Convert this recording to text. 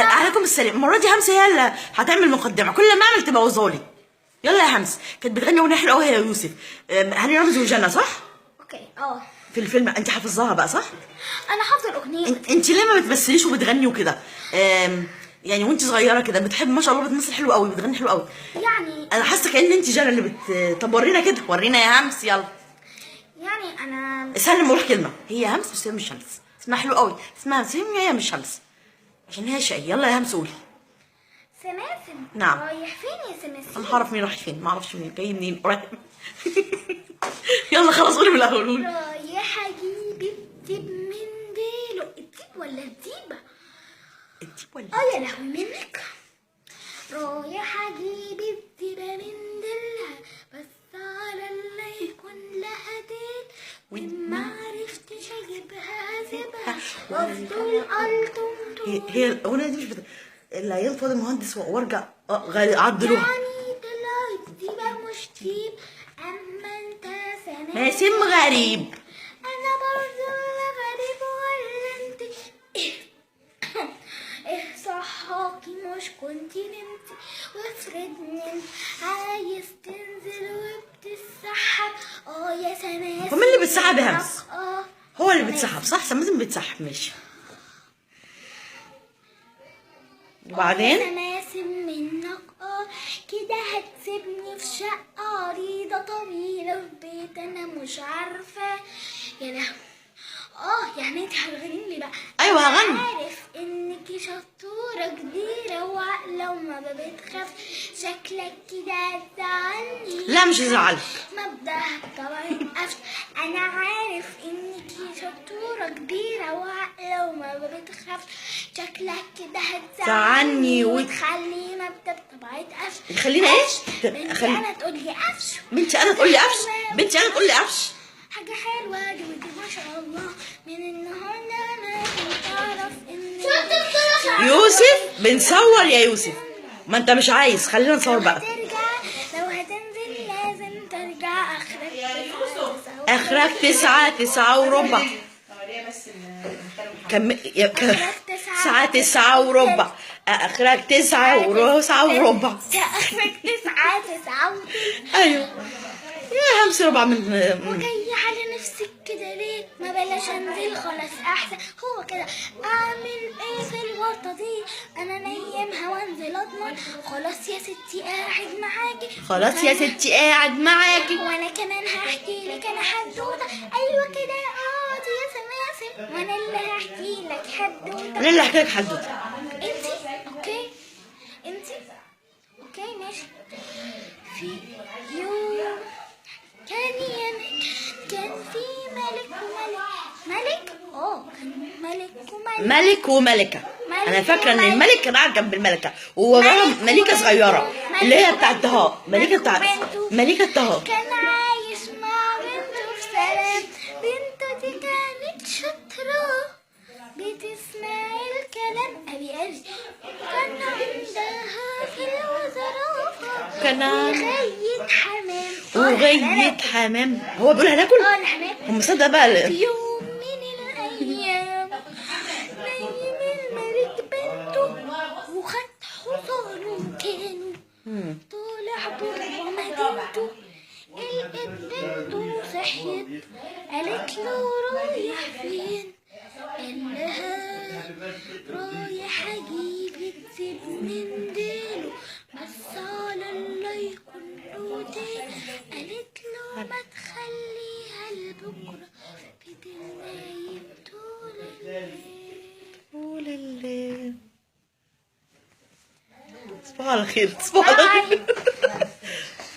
عليكم السلام. المره دي همسه هي اللي هتعمل مقدمه، كل ما اعمل تبوظالي. يلا يا همسه. كانت بتغني اغنيه حلوه قوي يا يوسف، هاني رمزي وجنى، صح؟ اوكي. في الفيلم انت حافظاها بقى صح؟ انا حافظه الاغنيه. انت ليه ما بتمثليش وبتغني وكده؟ يعني وانت صغيره كده بتحب ما شاء الله، بتمثل حلو قوي، بتغني حلو قوي. يعني انا حاسه كأن انت جنى اللي طب ورينا كده، ورينا يا همس يلا. يعني انا سلم وروح كلمه. هي همس بس هي مش همس، اسمها حلو قوي، اسمها سيم هي مش همس عشان هي شقي. يلا يا همس قولي. سماسم. نعم. رايح فين يا سماسم؟ انا هعرف مين رايح فين؟ ما اعرفش مين جاي منين رايح. يلا خلاص قولي من الاول، قولي. رايح اجيب الديب من ديله. الديب ولا الديبه؟ الديب ولا يا لهوي منك. رايح اجيب الديبه من ديلها، بس على اللي يكون لها ديل، وما عرفتش اجيبها اسيبها وافضل الطم. هي الاغنيه دي مش العيال فاضل مهندس وارجع عدلوها. يعني طلعت ديبه مش ديب، اما انت ماسم غريب. انا برضه غريب ولا انت؟ صحاكي مش كنتي نمتي، وافرض عايز تنزل وبتسحب. يا سماسم. ومين اللي بتسحب يا همس؟ هو اللي بتسحب صح؟ سماسم بتسحب ماشي. وبعدين؟ سماسم منك كده هتسيبني في شقة عريضة طويلة في بيت انا مش عارفة. يا لهوي. يعني انت هتغني لي بقى؟ ايوه هغني. عارف انك شطورة كبيرة وعقلة وما بتخاف، شكلك كده هتزعلني. لا مش هزعلك. مبدأها طبعا قفش. انا عارف انك شطورة كبيرة وعقلة وما بتخاف، شكلك كده هتزعلني وتخلي مبدأ طبيعة قفش. خلينا ايش؟ بنتي انا تقول لي قفش. بنتي انا تقول لي قفش. بنتي انا تقول لي قفش. حاجة حلوة دي ما شاء الله. من النهارده انا كنت اعرف ان يوسف بنصور يا يوسف. ما انت مش عايز، خلينا نصور بقى. لو هتنزل لازم ترجع اخرك 9 وربع. ساعة 9 وربع. اخرك 9 وربع. اخرك 9 ايوه يا همس ربع من وجاي على نفسك كده ليه؟ ما بلاش انزل خلاص احسن. هو كده اعمل ايه في الورطه دي؟ انا نيمها وانزل اضمن. خلاص يا ستي قاعد معاكي. خلاص يا ستي قاعد معاكي. وانا كمان هحكي لك انا حدوته. ايوه كده يا سماسم، وانا اللي هحكي لك حدوته. انا اللي هحكي لك حدوته. انتي اوكي ماشي. في يوم كان في ملك ملك وملكة. انا فاكره ان الملك كان قاعد جنب الملكه ووراهم ملكه صغيره اللي هي بتاعت طه. ملكه طه كان عايش مع بنته في سلام. بنته دي كانت شاطره بتسمع الكلام قوي. كان عندها في الوزرافه كان وغية حمام. هو بيقول هناكل؟ الحمام. هم مصدق بقى. في يوم من الايام نيم الملك بنته وخد حصانه كانوا طالع بره مدينته. لقيت بنته صحيت قالت له رايح فين؟ قال لها رايح اجيب الديب من ديله، بس على الله يكون له ديل. قالت له ما تخليها لبكره بتنايم طول الليل. صباح الخير.